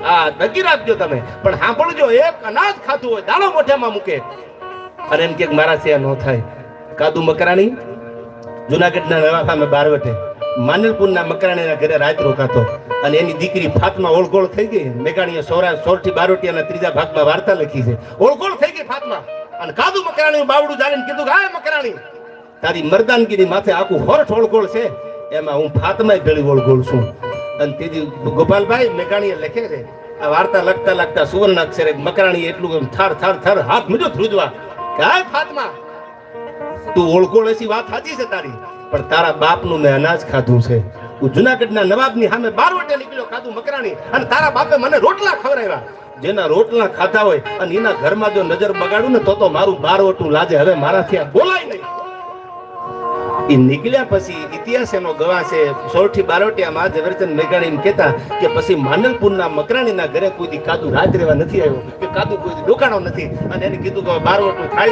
આ નક્કી રાખજો તમે. પણ સાંભળજો, એક અનાજ ખાતું હોય દાણો મોઢામાં મૂકે અને એમ કે મારા છે ન થાય. કાદુ મકરાણી જુનાગઢના નવા સામે બારવટે માનલપુરના મકરાણીના ઘરે રાત રોકાતો અને એની દીકરી ફાતમા ઓળગોળ થઈ ગઈ. મેઘાણીએ સોરઠી બારોટિયાના ત્રીજા ભાગમાં વાર્તા લખી છે. ઓળગોળ થઈ ગઈ ફાતમા અને કાદુ મકરાણી બાવડું જાણીને કીધું કે હા મકરાણી, તારી મર્દાનગીરી માથે આખું હોરઠ ઓળગોળ છે, એમાં હું ફાતમાય ભેળી ઓળગોળ છું. અને તેથી ગોપાલભાઈ મેઘાણીએ લખે છે આ વાર્તા લખતા લખતા સુવર્ણ અક્ષરે મકરાણી એટલું થર થર થર હાથ મુજો ધ્રુજવા કે હા ફાતમા, તું ઓળગોળ એસી વાત સાચી છે તારી, પણ તારા બાપનું મેં અનાજ ખાધું છે. હું જુનાગઢના નવાબની સામે બારવટે નીકળ્યો ખાધું મકરાણી, અને તારા બાપે મને રોટલા ખવડાવ્યા. જેના રોટલા ખાતા હોય અને એના ઘરમાં જો નજર બગાડું ને તો મારું બારવટું લાજે. હવે મારાથી આ બોલાય નહીં. એ નીકળ્યા પછી ઇતિહાસ એનો ગવાહ છે. સોરઠી બારોટિયામાં ઝવેરચંદ મેઘાણી એમ કહેતા કે પછી માનલપુરના મકરાણીના ઘરે કોઈ દી કાદુ રાત રહેવા નથી આવ્યો, કે કાદુ કોઈ દી ડોકાણો નથી. અને એને કીધું કે બારવટું થાય